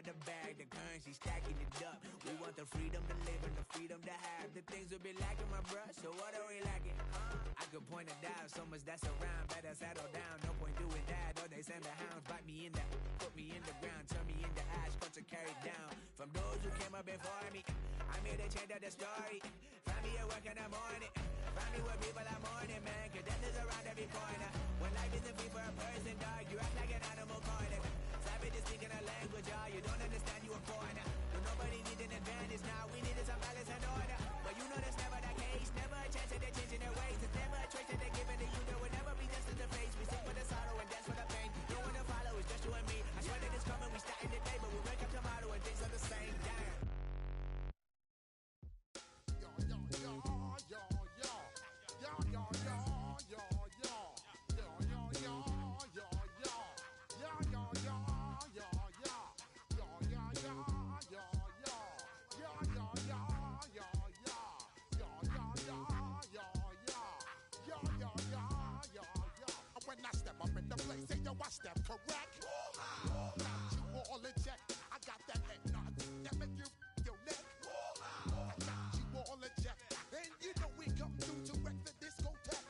out the bag, the currency stacking it up. We want the freedom to live and the freedom to have. The things will be lacking, my bruh, so what are we lacking? I could point it out, so much that's around. Better settle down, no point doing that. Or they send the hounds, bite me in the, put me in the ground, turn me into ash, cut to carry down. From those who came up before me, I'm here to change up the story. Find me at work in the morning, find me where people are mourning, man, cause death is around every corner. When life isn't free for a person, dog, you act like an animal corner. Savage is speaking a language, y'all, you don't understand, you a foreigner. But nobody needs an advantage now, we needed some balance and order. But you know that's never the case, never a chance that they're changing their ways. It's never a choice that they're giving to you, there will never be just in the face. We sing for the sorrow and dance for the pain. No one to follow, it's just you and me. I swear that it's coming, we starting today, but we'll wake up tomorrow and things are the same. Damn. When I step up in the place, say yo, I step correct. Got you all in check. I got that head nod that make you your neck. I got you all in check, and you know we come through to wreck the discotheque.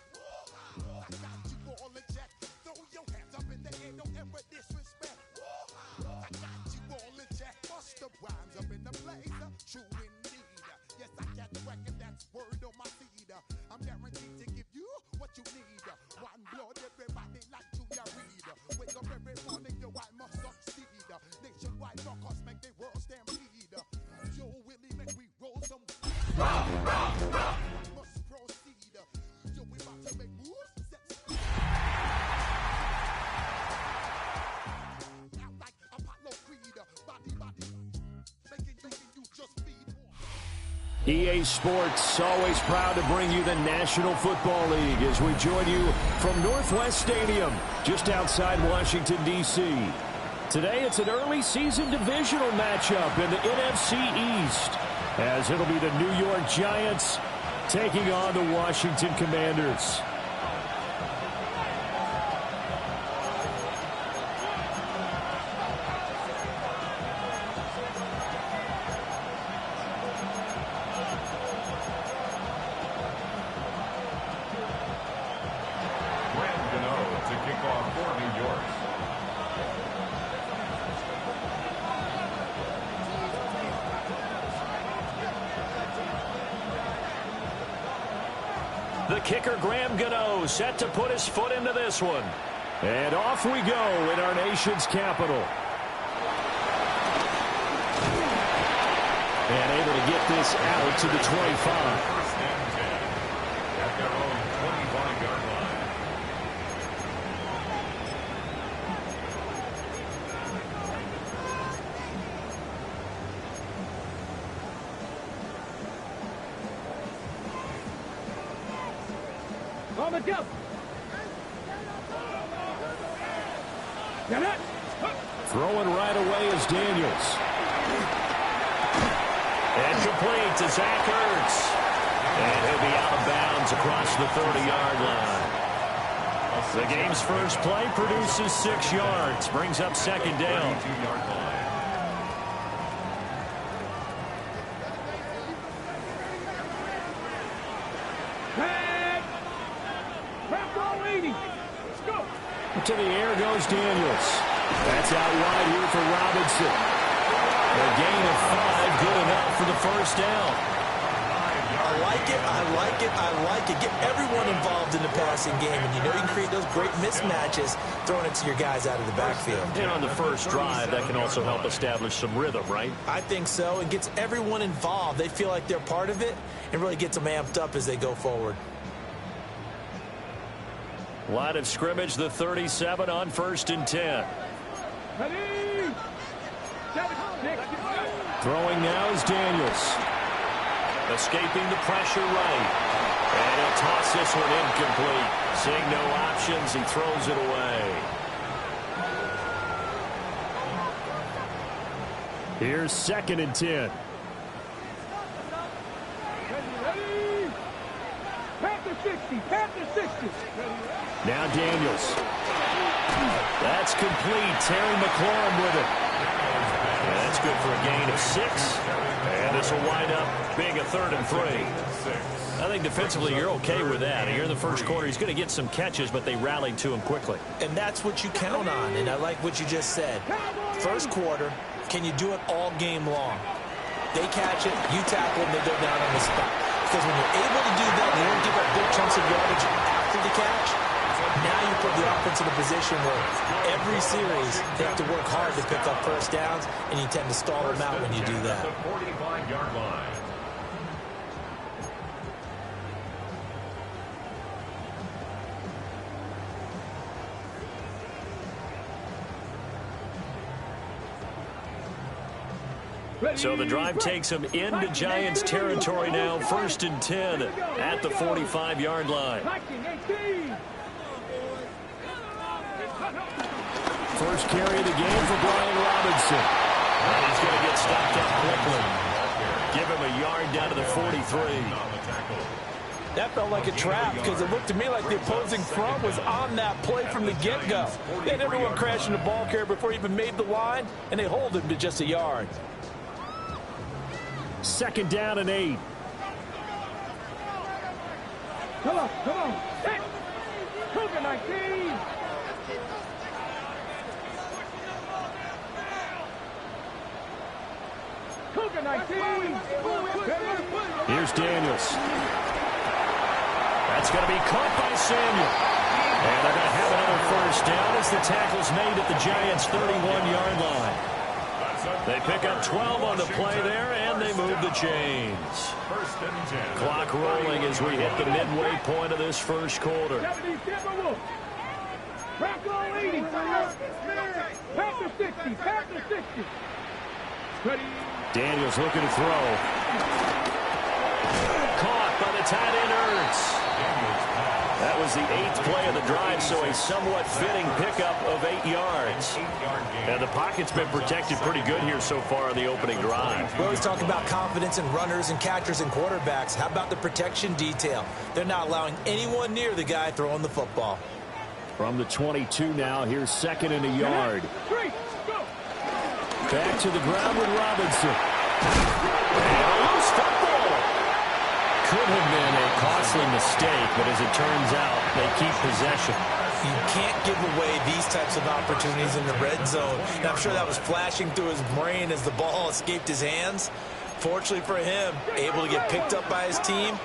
I got you all in check. Throw your hands up in the air, don't ever disrespect. I got you all in check. Bust the rhymes up in the place, true indeed. Yes, I got wreck, and that's word on my seed. I'm guaranteed to give you what you need. One blood, everybody like Julia Reed. Wake up every morning, yo, I must succeed. Nationwide rockers make the world stampede. Yo, Willie, make we roll some. Must proceed. Yo, we about to make moves. Out like Apollo Creed. Body, making you just feed. EA Sports, always proud to bring you the National Football League as we join you from Northwest Stadium, just outside Washington, D.C. Today, it's an early season divisional matchup in the NFC East, as it'll be the New York Giants taking on the Washington Commanders. The kicker, Graham Gano, set to put his foot into this one. And off we go in our nation's capital. And able to get this out to the 25. First and 10 at their own 25-yard line. On the jump. Get it. Throwing right away is Daniels. And complete to Zach Ertz. And he'll be out of bounds across the 30-yard line. The game's first play produces 6 yards. Brings up second down. 32-yard line. To the air goes Daniels. That's out wide here for Robinson. A gain of 5, good enough for the first down. I like it. Get everyone involved in the passing game, and you know you can create those great mismatches throwing it to your guys out of the backfield. And on the first drive, that can also help establish some rhythm, right? I think so. It gets everyone involved. They feel like they're part of it, and really gets them amped up as they go forward. Line of scrimmage, the 37 on 1st and 10. Throwing now is Daniels. Escaping the pressure right. And he'll toss this one incomplete. Seeing no options, he throws it away. Here's 2nd and 10. Panther 60. Now Daniels. That's complete. Terry McLaurin with it. And good for a gain of 6. And this will wind up being a 3rd and 3. I think defensively you're okay with that. Here in the first quarter, he's going to get some catches, but they rallied to him quickly. And that's what you count on, and I like what you just said. First quarter, can you do it all game long? They catch it, you tackle them, they go down on the spot. Because when you're able to do that, you don't give up big chunks of yardage after the catch. Now you put the offense in a position where every series they have to work hard to pick up first downs, and you tend to stall them out when you do that. 45-yard line. So the drive takes them into Giants territory now. 1st and 10 at the 45-yard line. First carry of the game for Brian Robinson. And he's going to get stopped up quickly. Give him a yard down to the 43. That felt like a trap because it looked to me like the opposing front was on that play from the get-go. They had everyone crashing the ball carrier before he even made the line, and they hold him to just a yard. 2nd down and 8. Come on. Set. Cougar 19. Cougar 19. Here's Daniels. That's going to be caught by Samuel. And they're going to have another first down as the tackle's made at the Giants' 31-yard line. They pick up 12 on the play there, and they move the chains. Clock rolling as we hit the midway point of this first quarter. Daniels looking to throw. Caught by the tight end Ertz. That was the 8th play of the drive, so a somewhat fitting pickup of 8 yards. And the pocket's been protected pretty good here so far on the opening drive. We always talk about confidence in runners and catchers and quarterbacks. How about the protection detail? They're not allowing anyone near the guy throwing the football. From the 22 now, here's 2nd and a yard. Back to the ground with Robinson. And a loose football. Could have been a costly mistake, but as it turns out, they keep possession. You can't give away these types of opportunities in the red zone. And I'm sure that was flashing through his brain as the ball escaped his hands. Fortunately for him, able to get picked up by his team,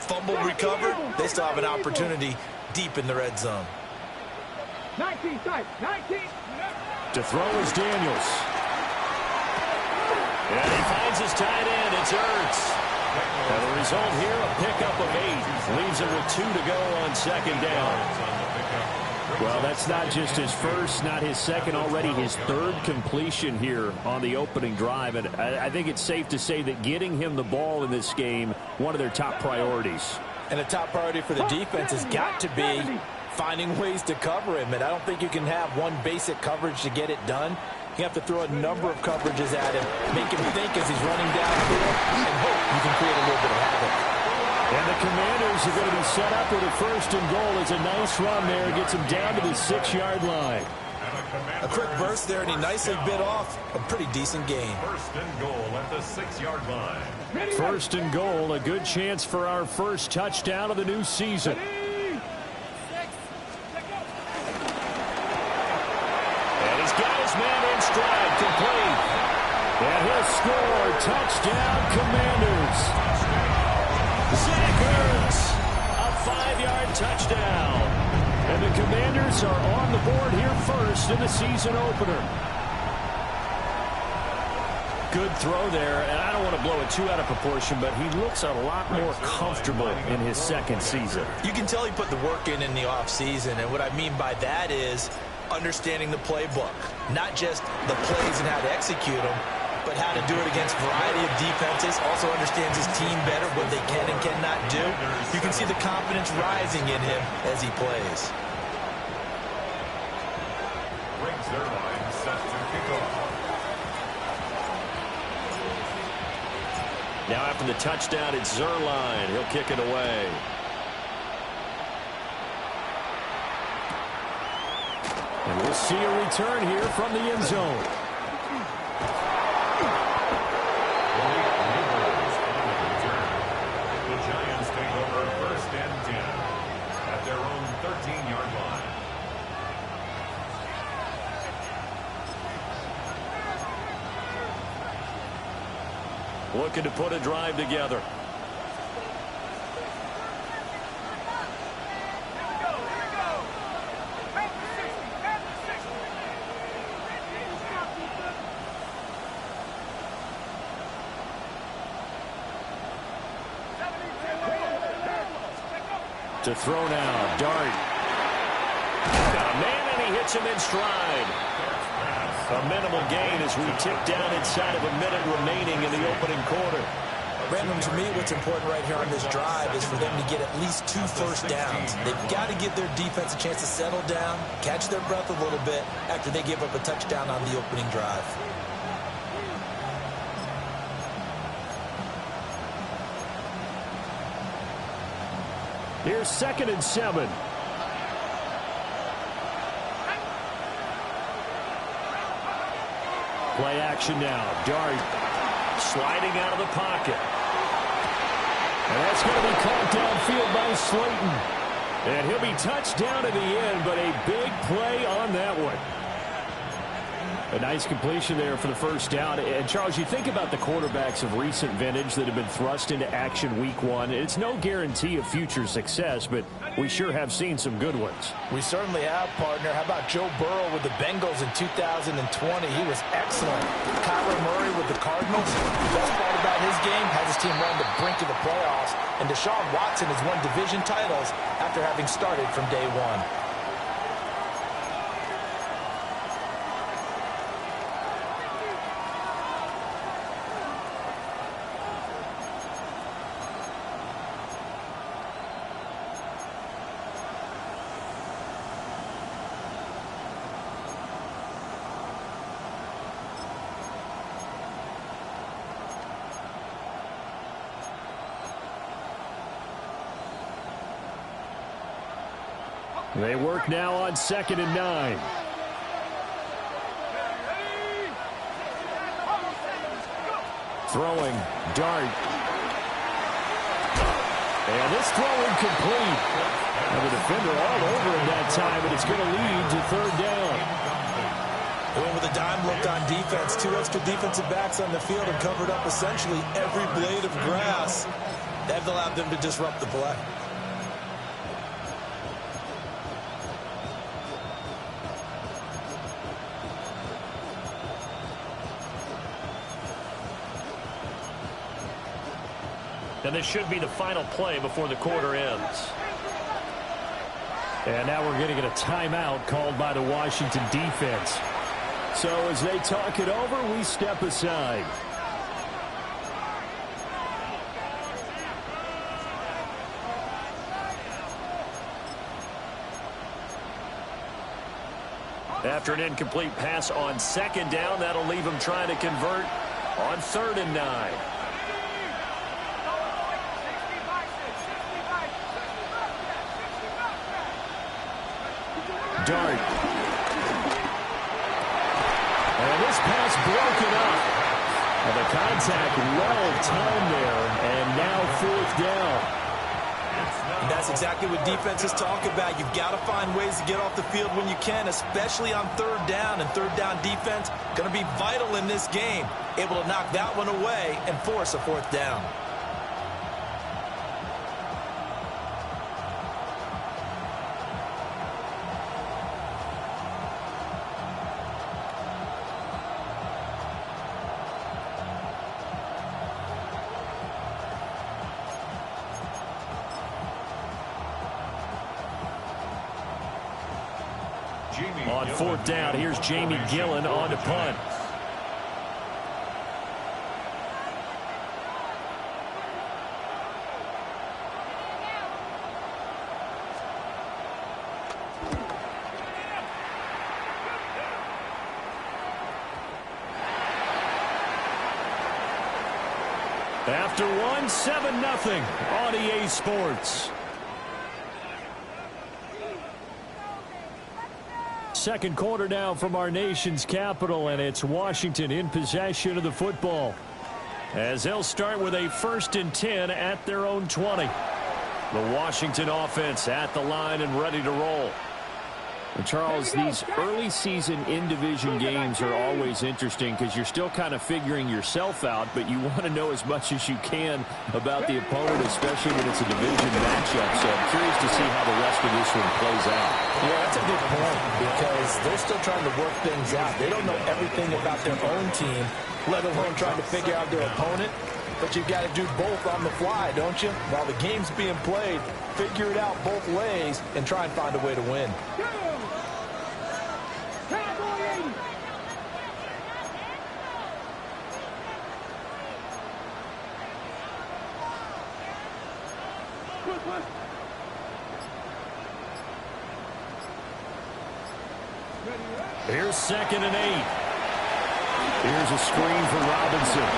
fumbled, recovered. They still have an opportunity deep in the red zone. 19 tight, 19. To throw is Daniels. And he finds his tight end. It's Ertz. And the result here, a pickup of 8. Leaves him with 2 to go on 2nd down. Well, that's not just his first, not his second, already his 3rd completion here on the opening drive. And I think it's safe to say that getting him the ball in this game, one of their top priorities. And a top priority for the defense has got to be finding ways to cover him. And I don't think you can have one basic coverage to get it done. You have to throw a number of coverages at him, make him think as he's running downfield, and hope you can create a little bit of havoc. And the Commanders are going to be set up with a 1st and goal. It's a nice run there. Gets him down to the 6-yard line. A quick burst there, and he nicely bit off a pretty decent gain. 1st and goal at the 6-yard line. 1st and goal, a good chance for our first touchdown of the new season. And he's got his man in stride, complete. And he'll score. Touchdown, Commanders. Zach Ertz, a 5-yard touchdown. And the Commanders are on the board here first in the season opener. Good throw there, and I don't want to blow it too out of proportion, but he looks a lot more comfortable in his 2nd season. You can tell he put the work in the offseason, and what I mean by that is understanding the playbook. Not just the plays and how to execute them, but how to do it against a variety of defenses. Also understands his team better, what they can and cannot do. You can see the confidence rising in him as he plays. Brings their line set to kick off. Now after the touchdown, it's Zerline. He'll kick it away. And we'll see a return here from the end zone. looking to put a drive together. To throw now, Dart. Got a man, and he hits him in stride. A minimal gain as we tick down inside of a minute remaining in the opening quarter. Brandon, to me, what's important right here on this drive is for them to get at least 2 first downs. They've got to give their defense a chance to settle down, catch their breath a little bit after they give up a touchdown on the opening drive. Here's 2nd and 7. Play action now. Dart sliding out of the pocket. And that's going to be caught downfield by Slayton. And he'll be touched down at the end, but a big play on that one. A nice completion there for the first down. And, Charles, you think about the quarterbacks of recent vintage that have been thrust into action week 1. It's no guarantee of future success, but we sure have seen some good ones. We certainly have, partner. How about Joe Burrow with the Bengals in 2020? He was excellent. Kyler Murray with the Cardinals. The best part about his game has his team run the brink of the playoffs. And Deshaun Watson has won division titles after having started from day one. They work now on 2nd and 9. Throwing, Dart. And this throw incomplete. And the defender all over him that time, and it's going to lead to 3rd down. They went with a dime look on defense. 2 extra defensive backs on the field and covered up essentially every blade of grass. That allowed them to disrupt the play. And this should be the final play before the quarter ends. And now we're going to get a timeout called by the Washington defense. So as they talk it over, we step aside. After an incomplete pass on 2nd down, that'll leave them trying to convert on 3rd and 9. Dart. And this pass broken up. And the contact well timed there. And now 4th down. And that's exactly what defenses talk about. You've got to find ways to get off the field when you can, especially on 3rd down. And 3rd down defense going to be vital in this game. Able to knock that one away and force a 4th down. On 4th down, here's Jamie Gillen on to punt. After one, 7-0 on EA Sports. Second quarter now from our nation's capital, and it's Washington in possession of the football as they'll start with a 1st and 10 at their own 20. The Washington offense at the line and ready to roll. And Charles, these early season in-division games are always interesting because you're still kind of figuring yourself out, but you want to know as much as you can about the opponent, especially when it's a division matchup. So I'm curious to see how the rest of this one plays out. Yeah, that's a good point because they're still trying to work things out. They don't know everything about their own team, let alone trying to figure out their opponent. But you've got to do both on the fly, don't you? While the game's being played, figure it out both ways and try and find a way to win. Here's 2nd and 8. Here's a screen for Robinson.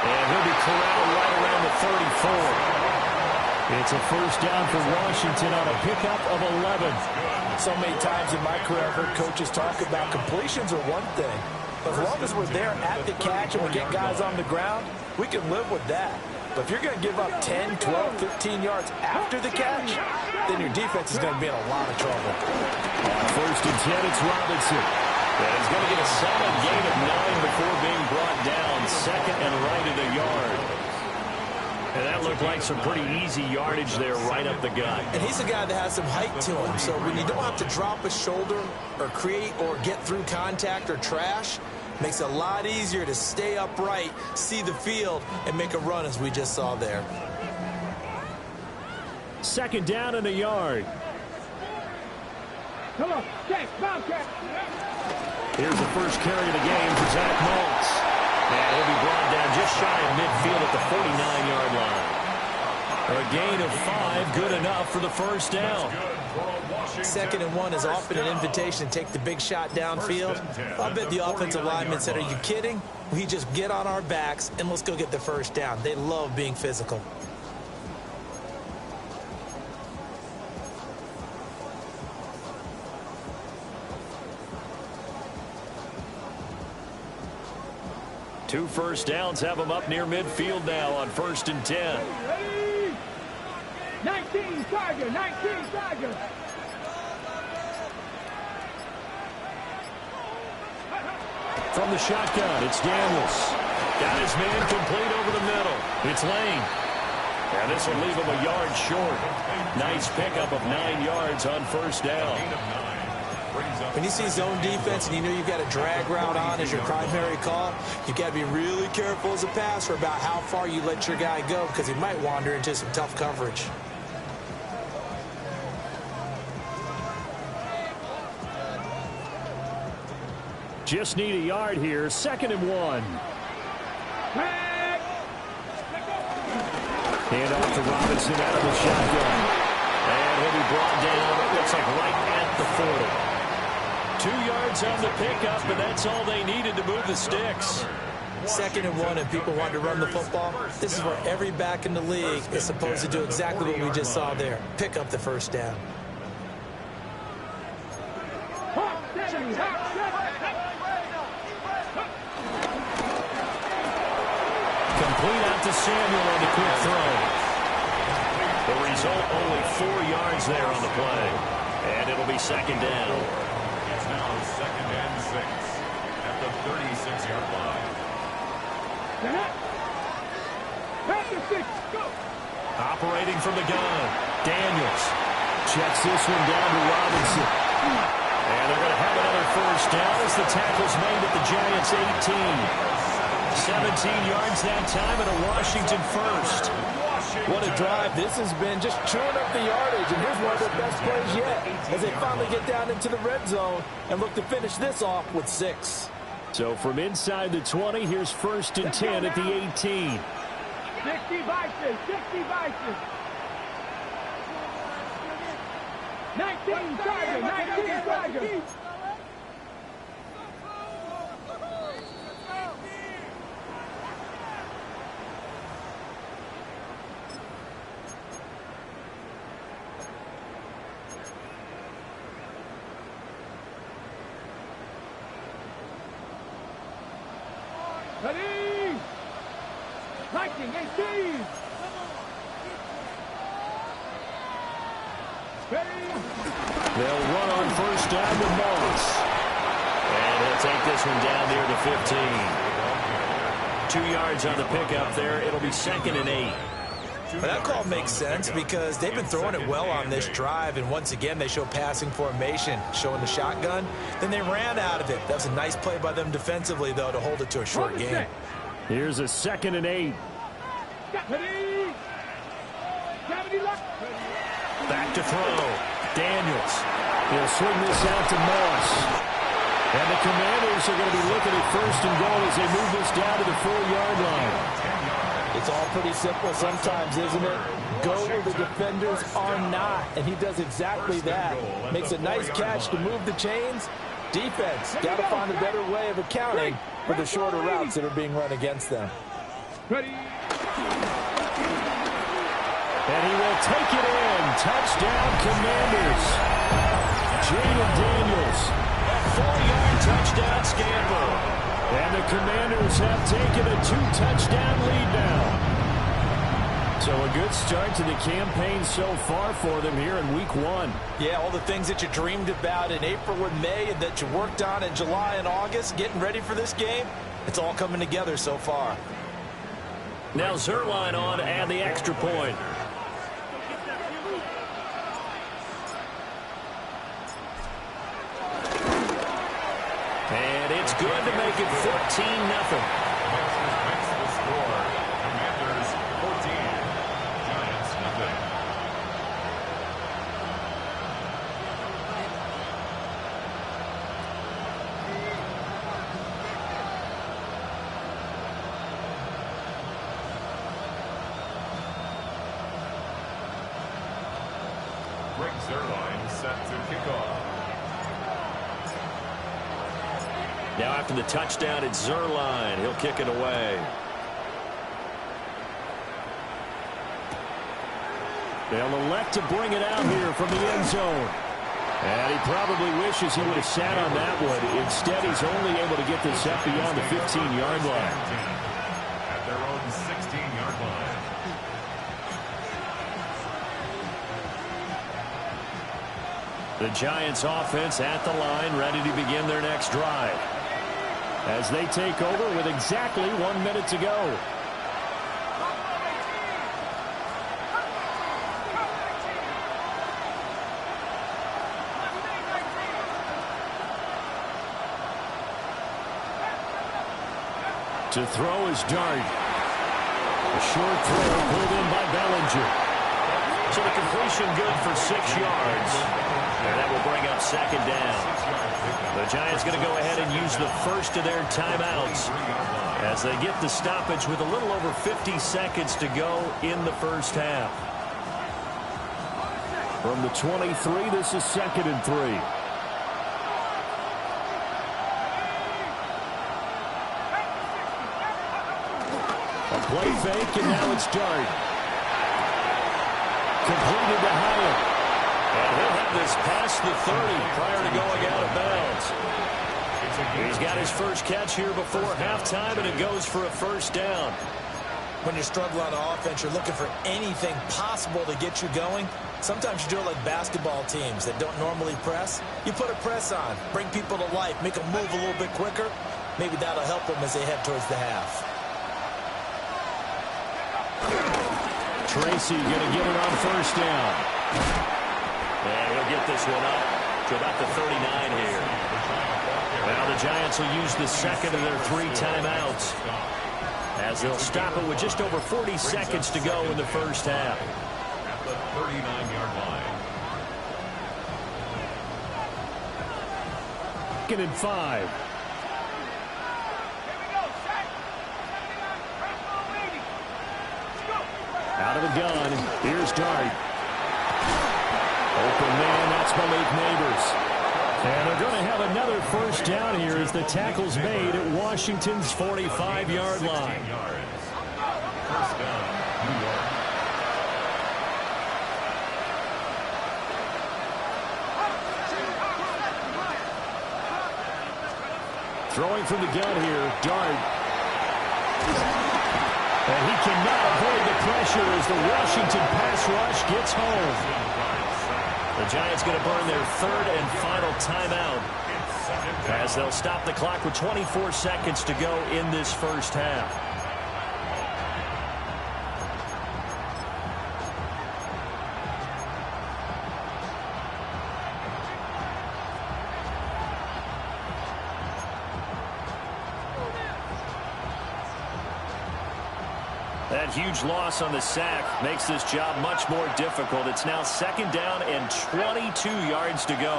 And he'll be corralled right around the 34. It's a first down for Washington on a pickup of 11. So many times in my career, I've heard coaches talk about completions are one thing. But as long as we're there at the catch and we get guys on the ground, we can live with that. But if you're going to give up 10, 12, 15 yards after the catch, then your defense is going to be in a lot of trouble. On 1st and 10, it's Robinson. And he's going to get a solid gain of 9 before being brought down. 2nd and right at a yard. And that looked like some pretty easy yardage there right up the gut. And he's a guy that has some height to him. So when you don't have to drop a shoulder or create or get through contact or trash, makes it a lot easier to stay upright, see the field, and make a run as we just saw there. 2nd down and a yard. Come on, check, bounce check. Here's the first carry of the game for Zach Moultz. And he'll be brought down just shy of midfield at the 49-yard line. A gain of 5, good enough for the first down. 2nd and 1 is often an invitation to take the big shot downfield. I'll bet the offensive lineman said, are you kidding? We just get on our backs and let's go get the first down. They love being physical. Two first downs have them up near midfield now on 1st and 10. 19 Tiger, 19 Tiger. From the shotgun, it's Daniels. Got his man complete over the middle. It's Lane. And this will leave him a yard short. Nice pickup of 9 yards on 1st down. When you see zone defense and you know you've got a drag route on as your primary call, you've got to be really careful as a passer about how far you let your guy go because he might wander into some tough coverage. Just need a yard here. 2nd and 1. Hand off to Robinson out of the shotgun. And he'll be brought down, it looks like right at the 40. 2 yards on the pickup, but that's all they needed to move the sticks. 2nd and 1 and people want to run the football. This is where every back in the league is supposed to do exactly what we just saw there. Pick up the first down. Complete out to Samuel on the quick throw. The result, only 4 yards there on the play. And it'll be 2nd down. It's now 2nd and 6 at the 36-yard line. Operating from the gun, Daniels checks this one down to Robinson. And they're going to have another first down as the tackle's made at the Giants' 18. 17 yards that time and a Washington first. What a drive this has been, just chewing up the yardage, and here's one of their best plays yet as they finally get down into the red zone and look to finish this off with 6. So from inside the 20, here's 1st and 10 at the 18. 60 vices, 60 vices. 19 Tiger, 19 Tiger. Ready? 1918. Ready? They'll run on first down to Moss. And he'll take this one down near the 15. 2 yards on the pickup there. It'll be 2nd and 8. But that call makes sense because they've been throwing it well on this drive, and once again they show passing formation, showing the shotgun. Then they ran out of it. That was a nice play by them defensively, though, to hold it to a short game. Here's a 2nd and 8. Back to throw. Daniels. He'll swing this out to Moss. And the Commanders are going to be looking at 1st and goal as they move this down to the 4-yard line. It's all pretty simple sometimes, isn't it? Go where the defenders are not, and he does exactly that. Makes a nice catch to move the chains. Defense, got to find a better way of accounting for the shorter routes that are being run against them. Ready. And he will take it in. Touchdown, Commanders. Jaden Daniels. A 4-yard touchdown scamper. And the Commanders have taken a 2-touchdown lead now. So a good start to the campaign so far for them here in Week 1. Yeah, all the things that you dreamed about in April and May and that you worked on in July and August, getting ready for this game, it's all coming together so far. Now Zerline on to add the extra point. And it's good to make it 14-0. Commanders 14, Giants nothing. Greg Zerline set to kick off. Now after the touchdown, it's Zerline. He'll kick it away. They'll elect to bring it out here from the end zone. And he probably wishes he would have sat on that one. Instead, he's only able to get this up beyond the 15-yard line. At their own 16-yard line. The Giants offense at the line, ready to begin their next drive. As they take over with exactly 1 minute to go. To throw is Dart. A short throw pulled in by Bellinger. So the completion good for 6 yards. And that will bring up 2nd down. The Giants going to go ahead and use the first of their timeouts as they get the stoppage with a little over 50 seconds to go in the first half. From the 23, this is 2nd and 3. A play fake, and now it's Dart. Completed to Hyatt. And he'll have this past the 30 prior to going out of bounds. He's got his first catch here before halftime, and it goes for a first down. When you struggle on offense, you're looking for anything possible to get you going. Sometimes you do it like basketball teams that don't normally press. You put a press on, bring people to life, make them move a little bit quicker. Maybe that'll help them as they head towards the half. Tracy going to get it on first down. And he'll get this one up to about the 39 here. Now the Giants will use the second of their 3 timeouts as they'll stop it with just over 40 seconds to go in the first half. At the 39-yard line. 2nd and 5. Out of the gun, here's Dart. Open man, that's Malik Neighbors. And they're going to have another first down here as the tackle's made at Washington's 45-yard line. First down, New York. Throwing from the gun here, Dart. And he cannot avoid the pressure as the Washington pass rush gets home. The Giants going to burn their third and final timeout as they'll stop the clock with 24 seconds to go in this first half. That huge loss on the sack makes this job much more difficult. It's now 2nd down and 22 yards to go.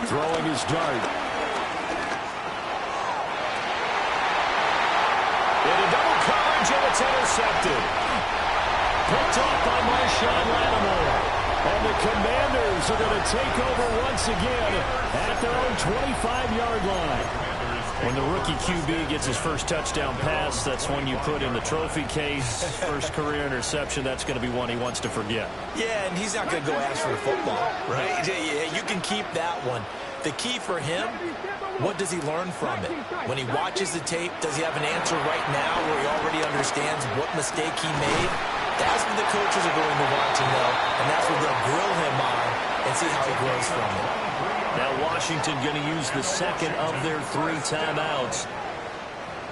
Throwing his dart. Into double coverage, and it's intercepted. Picked off by Marshawn Lattimore. And the Commanders are going to take over once again at their own 25-yard line. When the rookie QB gets his first touchdown pass, that's one you put in the trophy case. First career interception, that's going to be one he wants to forget. Yeah, and he's not going to go ask for the football, right? Yeah, you can keep that one. The key for him, what does he learn from it? When he watches the tape, does he have an answer right now where he already understands what mistake he made? That's what the coaches are going to want to know, and that's what they'll grill him on and see how he grows from it. Now Washington going to use the second of their 3 timeouts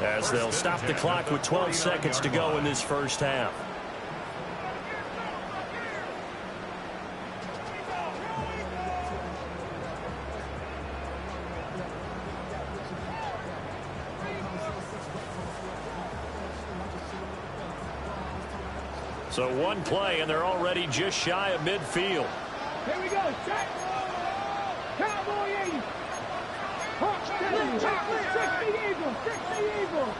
as they'll stop the clock with 12 seconds to go in this first half. So one play, and they're already just shy of midfield. Here we go. Set. Cowboy 80. Hawk 70. 60 Eagles. 60 Eagles.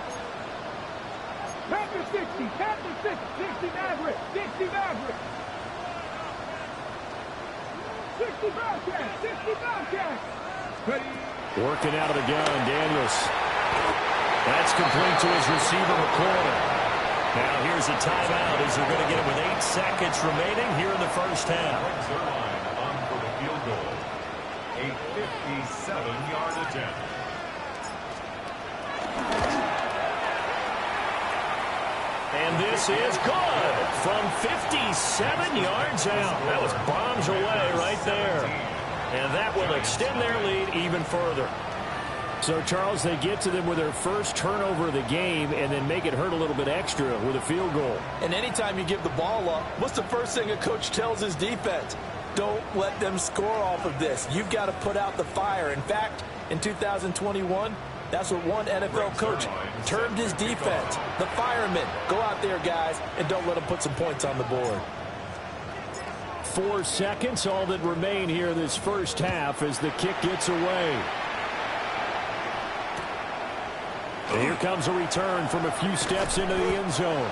Panther 60. Panther 60. 60 Maverick. 60 Maverick. 60 Bobcats. 60 Bobcats. Ready. Working out of the gun, Daniels. That's complete to his receiver, McCormick. Now here's a timeout as they're going to get it with 8 seconds remaining here in the first half. Zerline on for the field goal. A 57-yard attempt. And this is good from 57 yards out. That was bombs away right there. And that will extend their lead even further. So, Charles, they get to them with their first turnover of the game and then make it hurt a little bit extra with a field goal. And anytime you give the ball up, what's the first thing a coach tells his defense? Don't let them score off of this. You've got to put out the fire. In fact, in 2021, that's what one NFL coach termed his defense. The firemen. Go out there, guys, and don't let them put some points on the board. 4 seconds, all that remain here this first half as the kick gets away. Here comes a return from a few steps into the end zone.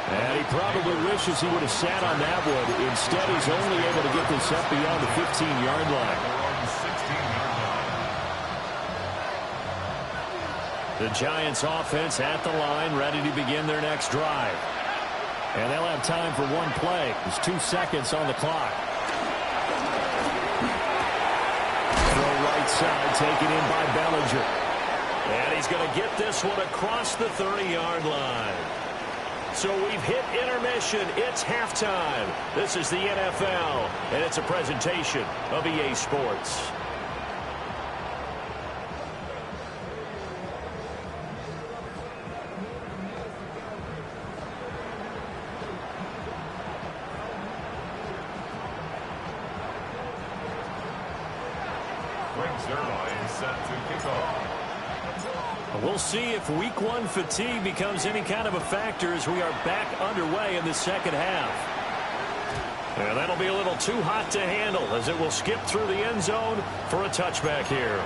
And he probably wishes he would have sat on that one. Instead, he's only able to get this up beyond the 15-yard line. The Giants offense at the line, ready to begin their next drive. And they'll have time for one play. There's 2 seconds on the clock. Throw right side, taken in by Bellinger. And he's going to get this one across the 30-yard line. So we've hit intermission. It's halftime. This is the NFL, and it's a presentation of EA Sports. We'll see if Week 1 fatigue becomes any kind of a factor as we are back underway in the second half. And that'll be a little too hot to handle as it will skip through the end zone for a touchback here.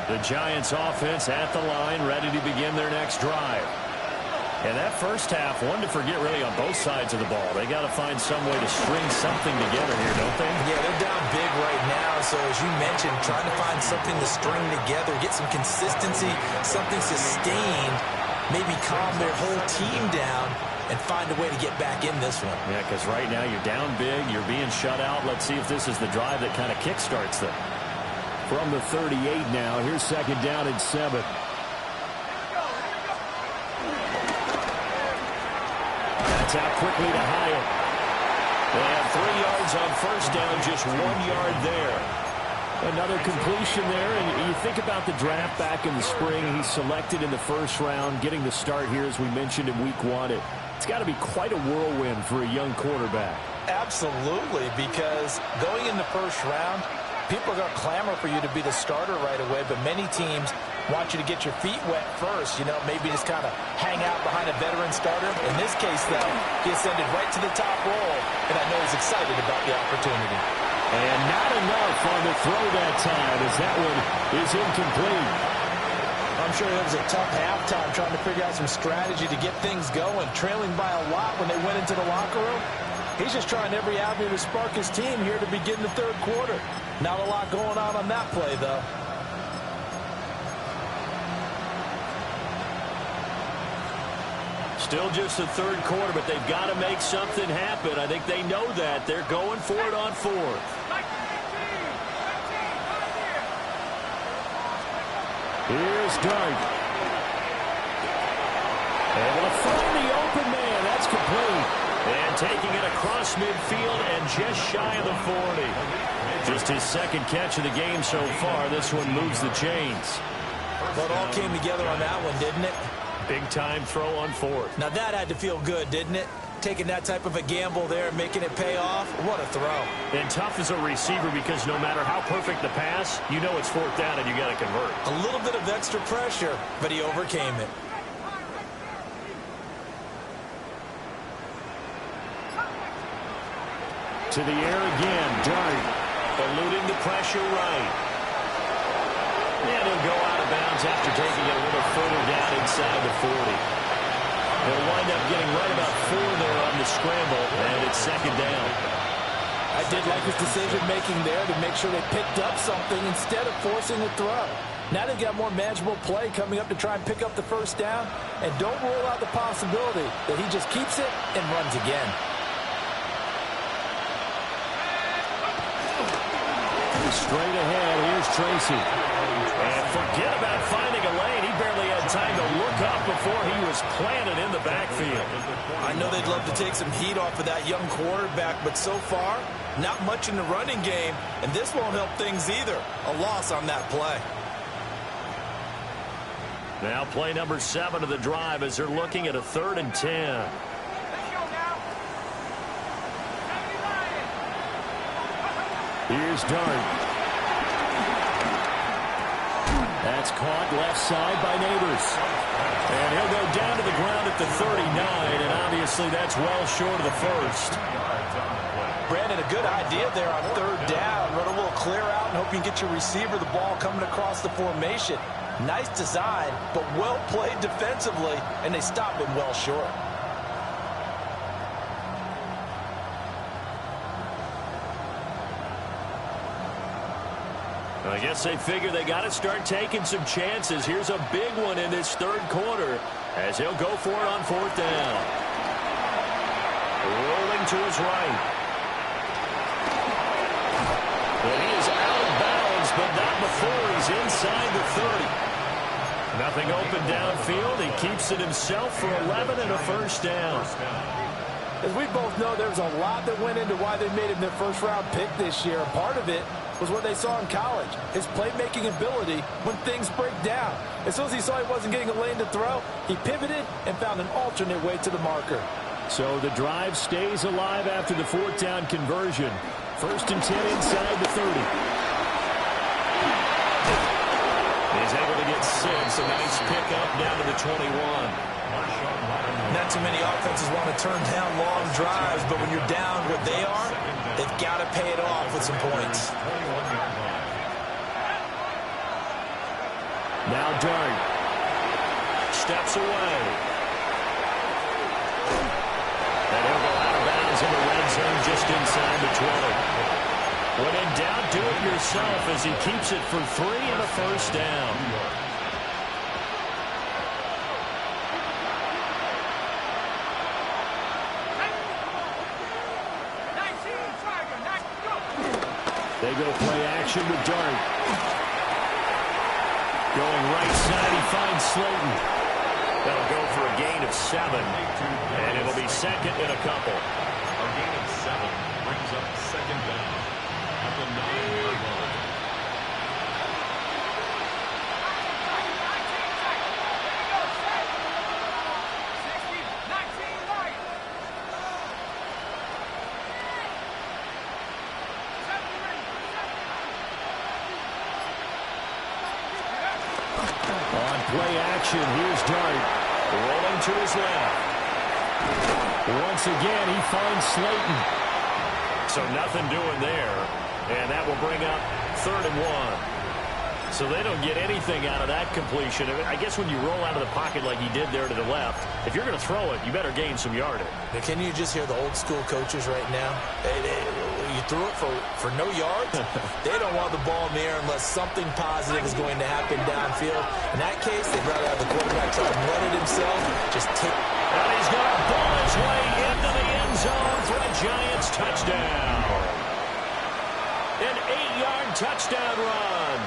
The Giants offense at the line, ready to begin their next drive. And that first half, one to forget really on both sides of the ball. They got to find some way to string something together here, don't they? Yeah, they're down big right now. So as you mentioned, trying to find something to string together, get some consistency, something sustained, maybe calm their whole team down and find a way to get back in this one. Yeah, because right now you're down big, you're being shut out. Let's see if this is the drive that kind of kickstarts them. From the 38 now, here's second down and 7. That's out quickly to Hyatt. They have 3 yards on first down, just 1 yard there. Another completion there, and you think about the draft back in the spring. He's selected in the first round, getting the start here, as we mentioned, in week 1. It's got to be quite a whirlwind for a young quarterback. Absolutely, because going in the first round, people are going to clamor for you to be the starter right away, but many teams want you to get your feet wet first, maybe just kind of hang out behind a veteran starter. In this case, though, he ascended right to the top role, and I know he's excited about the opportunity. And not enough on the throw that time, as that one is incomplete. I'm sure it was a tough halftime trying to figure out some strategy to get things going, trailing by a lot when they went into the locker room. He's just trying every avenue to spark his team here to begin the third quarter. Not a lot going on that play, though. Still just the third quarter, but they've got to make something happen. I think they know that. They're going for it on fourth. Here's Dart. Able to find the open man. That's complete. And taking it across midfield and just shy of the 40. Just his second catch of the game so far. This one moves the chains. Well, it all came together on that one, didn't it? Big-time throw on fourth. Now that had to feel good, didn't it? Taking that type of a gamble there, making it pay off. What a throw. And tough as a receiver because no matter how perfect the pass, you know it's fourth down and you got to convert. A little bit of extra pressure, but he overcame it. To the air again, Dart. Eluding the pressure right. And he'll go out of bounds after taking it a little further down inside the 40. They'll wind up getting right about 4 there on the scramble, and it's second down. I did like his decision-making there to make sure they picked up something instead of forcing a throw. Now they've got more manageable play coming up to try and pick up the first down, and don't rule out the possibility that he just keeps it and runs again. Straight ahead, here's Tracy. And forget about finding a lane. He barely had time to look up before he was planted in the backfield. I know they'd love to take some heat off of that young quarterback, but so far, not much in the running game, and this won't help things either. A loss on that play. Now play number 7 of the drive as they're looking at a 3rd and 10. Here's Dart. That's caught left side by Neighbors. And he'll go down to the ground at the 39, and obviously that's well short of the first. Brandon, a good idea there on 3rd down. Run a little clear out and hope you can get your receiver the ball coming across the formation. Nice design, but well played defensively, and they stop him well short. I guess they figure they got to start taking some chances. Here's a big one in this third quarter as he'll go for it on 4th down. Rolling to his right. And he is out of bounds, but not before he's inside the 30. Nothing open downfield. He keeps it himself for 11 and a first down. As we both know, there's a lot that went into why they made him their first-round pick this year. Part of it was what they saw in college, his playmaking ability when things break down. As soon as he saw he wasn't getting a lane to throw, he pivoted and found an alternate way to the marker. So the drive stays alive after the 4th down conversion. 1st and 10 inside the 30. He's able to get 6. A nice pickup down to the 21. Not too many offenses want to turn down long drives, but when you're down what they are, they've got to pay it off with some points. Now Dart steps away. And he'll go out of bounds in the red zone just inside the 20. When in doubt, do it yourself as he keeps it for 3 and a first down. They go play action with Dart. Going right side, he finds Slayton. That'll go for a gain of 7, and it'll be second in a couple. A gain of 7 brings up second down at the 9-yard line. Play action. Here's Dart. Rolling to his left. Once again, he finds Slayton. So nothing doing there. And that will bring up 3rd and 1. So they don't get anything out of that completion. I guess when you roll out of the pocket like he did there to the left, if you're going to throw it, you better gain some yardage. Now, can you just hear the old school coaches right now? You threw it for no yards? They don't want the ball in the air unless something positive is going to happen downfield. In that case, they'd rather have the quarterback try to run it himself. Just take. And he's going to ball his way into the end zone for a Giants touchdown. An 8-yard touchdown run.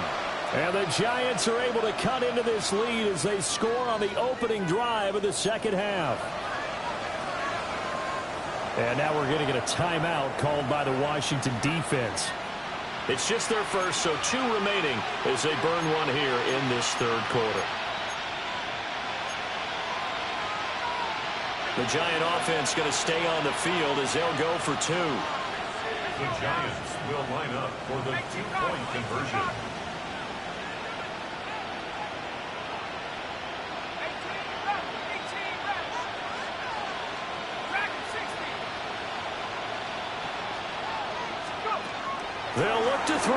And the Giants are able to cut into this lead as they score on the opening drive of the second half. And now we're going to get a timeout called by the Washington defense. It's just their first, so 2 remaining as they burn one here in this third quarter. The Giant offense going to stay on the field as they'll go for 2. The Giants will line up for the 2-point conversion. They'll look to throw.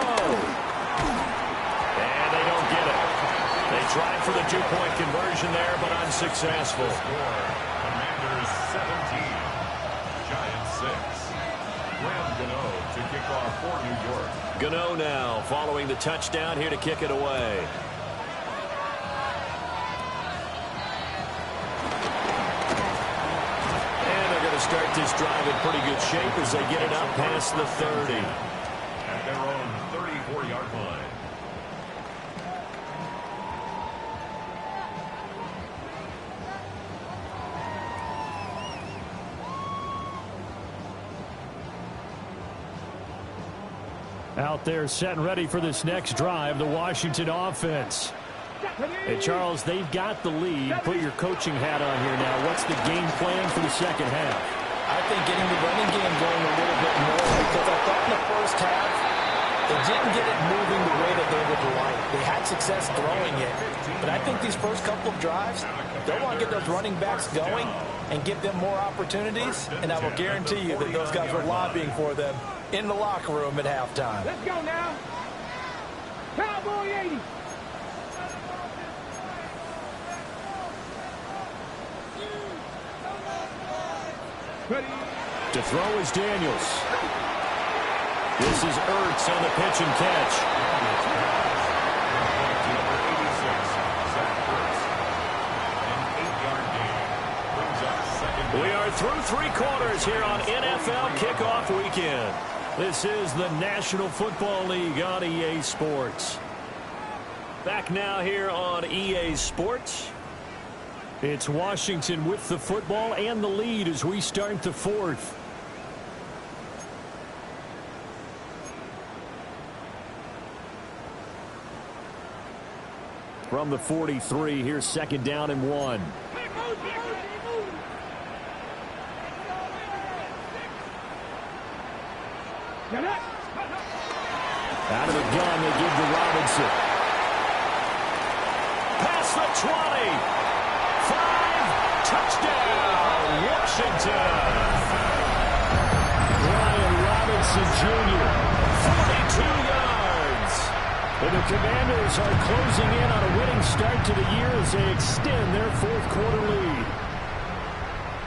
And they don't get it. They tried for the 2-point conversion there, but unsuccessful. The score, Commanders 17, Giants 6. Graham Gano to kick off for New York. Gano now following the touchdown here to kick it away. And they're going to start this drive in pretty good shape as they get it up past the 30. Their own 34-yard line. Out there set and ready for this next drive, the Washington offense. Hey, Charles, they've got the lead. Put your coaching hat on here now. What's the game plan for the second half? I think getting the running game going a little bit more, because I thought in the first half, they didn't get it moving the way that they would like. They had success throwing it. But I think these first couple of drives, they'll want to get those running backs going and give them more opportunities. And I will guarantee you that those guys were lobbying for them in the locker room at halftime. Let's go now. Cowboy 80. Ready. To throw is Daniels. This is Ertz on the pitch and catch. We are through 3 quarters here on NFL Kickoff Weekend. This is the National Football League on EA Sports. Back now here on EA Sports. It's Washington with the football and the lead as we start the 4th. From the 43, here's 2nd down and 1. Out of the gun, they give to Robinson. Past the 20. 5, touchdown, Washington. Brian Robinson Jr., 42 yards. And the Commanders are closing in on a winning start to the year as they extend their 4th quarter lead.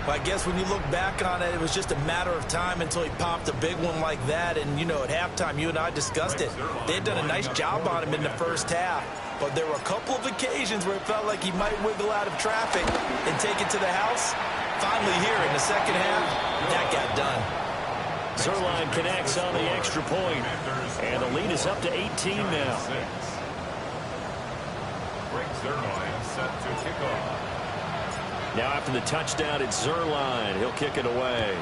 I guess when you look back on it, it was just a matter of time until he popped a big one like that. And, you know, at halftime, you and I discussed it. They had done a nice job on him in the first half. But there were a couple of occasions where it felt like he might wiggle out of traffic and take it to the house. Finally here in the second half, that got done. Zerline connects on the extra point. And the lead is up to 18 now. Zerline set to kick off. Now after the touchdown, it's Zerline. He'll kick it away.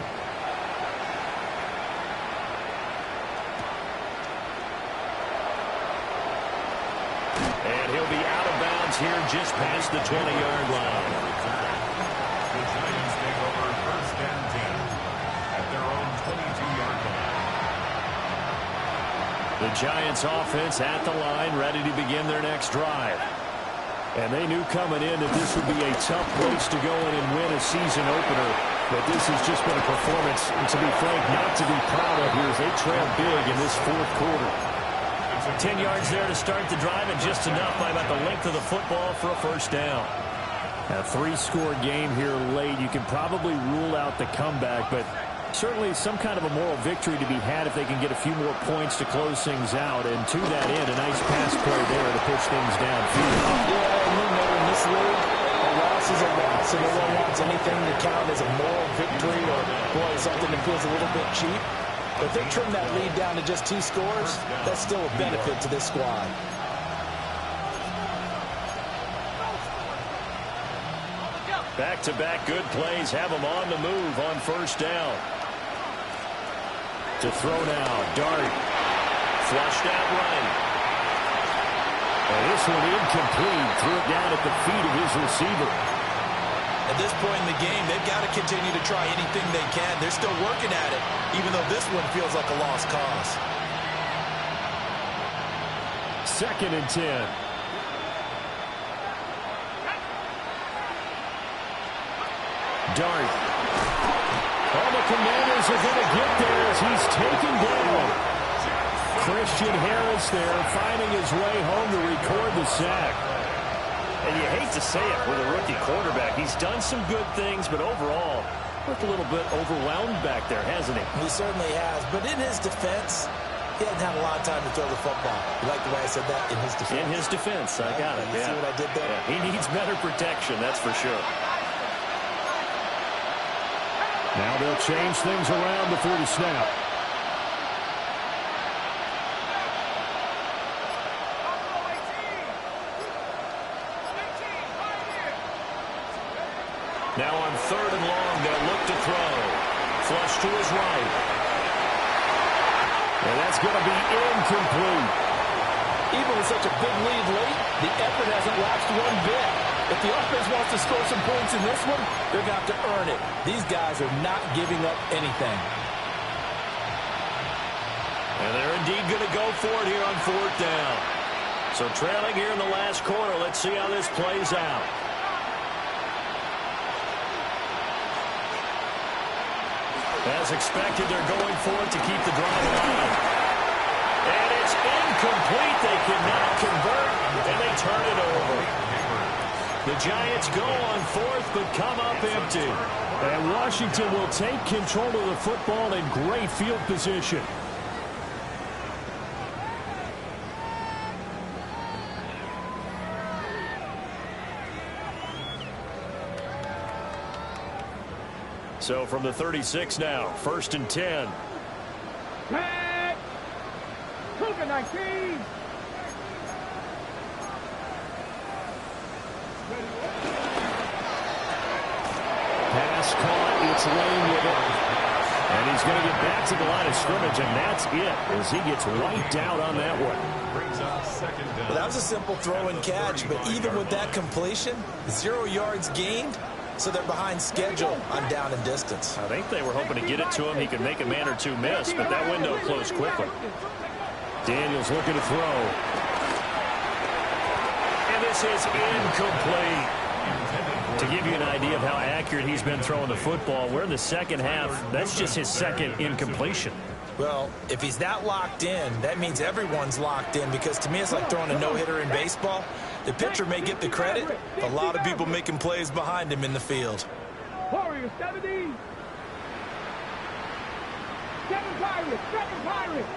And he'll be out of bounds here just past the 20-yard line. The Giants take over 1st and 10 at their own 22-yard line. The Giants offense at the line, ready to begin their next drive. And they knew coming in that this would be a tough place to go in and win a season opener. But this has just been a performance, and to be frank, not to be proud of here as they trail big in this 4th quarter. 10 yards there to start the drive, and just enough by about the length of the football for a 1st down. A 3-score game here late. You can probably rule out the comeback, but certainly some kind of a moral victory to be had if they can get a few more points to close things out. And to that end, a nice pass play there to push things downfield. Yeah, and you know in this league, a loss is a loss. And no one wants anything to count as a moral victory or, boy, something that feels a little bit cheap. But if they trim that lead down to just 2 scores, that's still a benefit to this squad. Back-to-back good plays have them on the move on 1st down. To throw now, Dart. Flushed out right. And this one incomplete. Threw it down at the feet of his receiver. At this point in the game, they've got to continue to try anything they can. They're still working at it, even though this one feels like a lost cause. 2nd and 10. Dart. All the Commanders are going to get there as he's taken down. Christian Harris there finding his way home to record the sack. And you hate to say it with a rookie quarterback. He's done some good things, but overall, looked a little bit overwhelmed back there, hasn't he? He certainly has. But in his defense, he hasn't had a lot of time to throw the football. You like the way I said that? In his defense? In his defense. I got it. You see what I did there? Yeah, he needs better protection, that's for sure. Now they'll change things around before the snap. Now on 3rd and long, they'll look to throw. Flush to his right. And that's going to be incomplete. Even with such a big lead late, the effort hasn't lapsed one bit. If the offense wants to score some points in this one, they're going to have to earn it. These guys are not giving up anything. And they're indeed going to go for it here on 4th down. So trailing here in the last quarter, let's see how this plays out. As expected, they're going for it to keep the drive alive. And it's incomplete. They cannot convert, and they turn it over. The Giants go on 4th, but come up empty. And Washington will take control of the football in great field position. So from the 36 now, 1st and 10. Tag! Cougar 19! Pass caught, it's Lane with it. And he's going to get back to the line of scrimmage, and that's it as he gets wiped out on that one. Brings up 2nd down. Well, that was a simple throw and catch, but even with that completion, 0 yards gained. So they're behind schedule on down and distance. I think they were hoping to get it to him. He could make a man or two miss, but that window closed quickly. Daniels looking to throw. And this is incomplete. To give you an idea of how accurate he's been throwing the football, we're in the 2nd half. That's just his 2nd incompletion. Well, if he's that locked in, that means everyone's locked in, because to me it's like throwing a no-hitter in baseball. The pitcher may get the credit, a lot of people making plays behind him in the field. Warriors 70. 7 Pirates, 7 Pirates.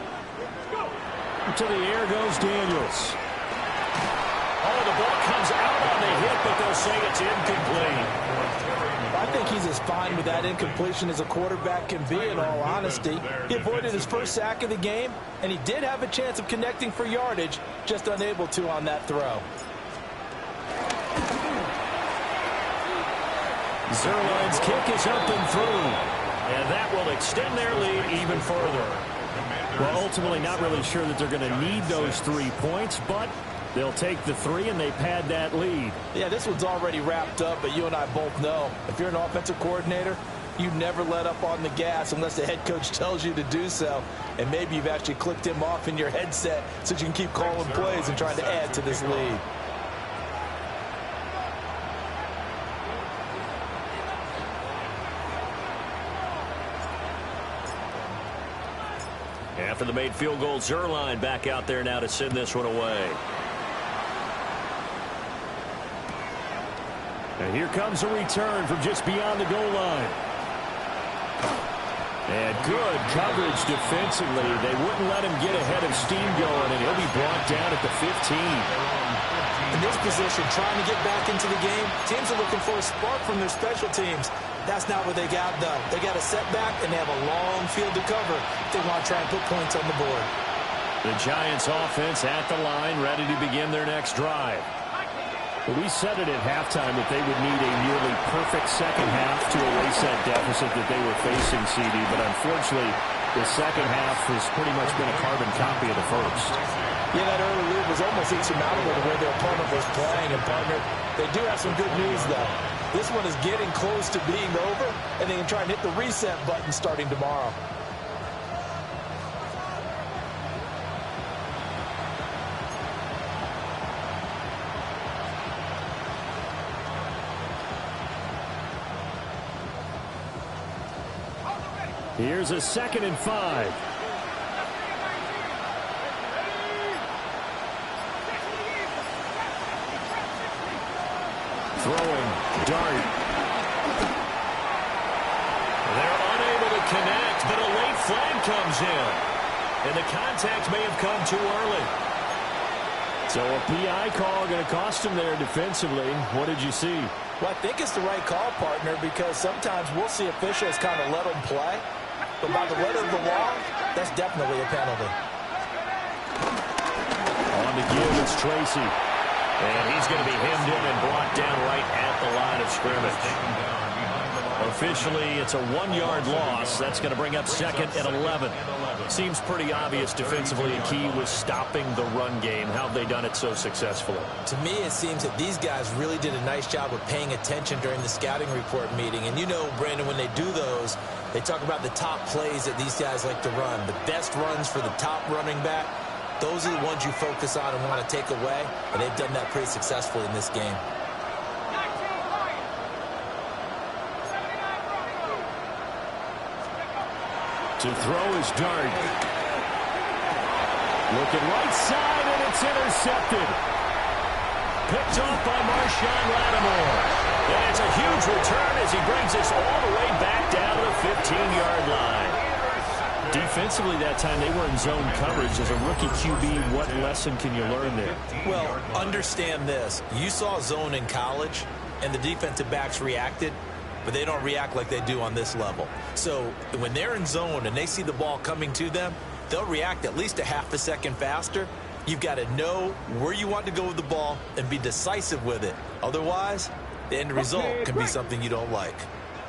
Go. To the air goes Daniels. Oh, the ball comes out on the hit, but they'll say it's incomplete. I think he's as fine with that incompletion as a quarterback can be, in all honesty. He avoided his first sack of the game, and he did have a chance of connecting for yardage, just unable to on that throw. Zerline's kick is up and through. And that will extend their lead even further. Well, ultimately not really sure that they're going to need those 3 points, but they'll take the 3 and they pad that lead. Yeah, this one's already wrapped up, but you and I both know if you're an offensive coordinator, you never let up on the gas unless the head coach tells you to do so. And maybe you've actually clicked him off in your headset so you can keep calling plays and trying to add to this lead. After the made field goal, Zerline back out there now to send this one away. And here comes a return from just beyond the goal line. And good coverage defensively. They wouldn't let him get ahead of steam going, and he'll be brought down at the 15. In this position, trying to get back into the game, teams are looking for a spark from their special teams. That's not what they got, though. They got a setback, and they have a long field to cover if they want to try and put points on the board. The Giants offense at the line, ready to begin their next drive. We said it at halftime that they would need a nearly perfect second half to erase that deficit that they were facing, CD, but unfortunately, the second half has pretty much been a carbon copy of the first. Yeah, that early lead was almost insurmountable the way their opponent was playing. And, partner, they do have some good news, though. This one is getting close to being over, and they can try and hit the reset button starting tomorrow. Here's a 2nd and 5. Throwing, dart. They're unable to connect, but a late flag comes in. And the contact may have come too early. So a PI call going to cost him there defensively. What did you see? Well, I think it's the right call, partner, because sometimes we'll see officials kind of let them play. But by the letter of the law, that's definitely a penalty. On the give, it's Tracy. And he's going to be hemmed in and brought down right at the line of scrimmage. Officially, it's a 1-yard loss. That's going to bring up 2nd and 11. Seems pretty obvious defensively, a key was stopping the run game. How have they done it so successfully? To me, it seems that these guys really did a nice job of paying attention during the scouting report meeting. And you know, Brandon, when they do those, they talk about the top plays that these guys like to run. The best runs for the top running back, those are the ones you focus on and want to take away. And they've done that pretty successfully in this game. To throw his dart. Looking right side, and it's intercepted. Picked off by Marshawn Lattimore. And it's a huge return as he brings us all the way back down to the 15-yard line. Defensively that time, they were in zone coverage. As a rookie QB, what lesson can you learn there? Well, understand this. You saw zone in college, and the defensive backs reacted, but they don't react like they do on this level. So when they're in zone and they see the ball coming to them, they'll react at least a half a second faster. You've got to know where you want to go with the ball and be decisive with it. Otherwise, the end result can be something you don't like.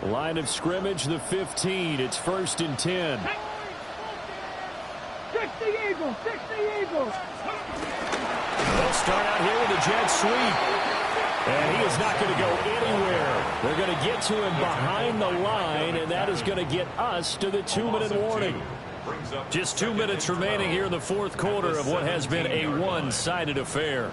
Line of scrimmage, the 15. It's 1st and 10. 60 Eagles, 60 Eagles. They'll start out here with a jet sweep. And he is not going to go anywhere. They're going to get to him behind the line, and that is going to get us to the 2-minute warning. Just 2 minutes remaining here in the fourth quarter of what has been a one-sided affair.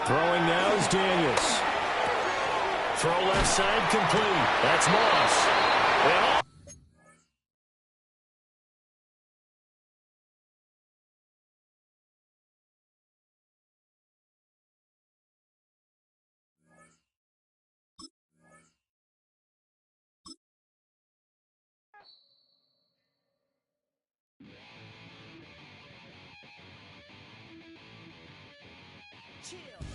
Throwing now is Daniels. Throw left side complete. That's Moss. And chill.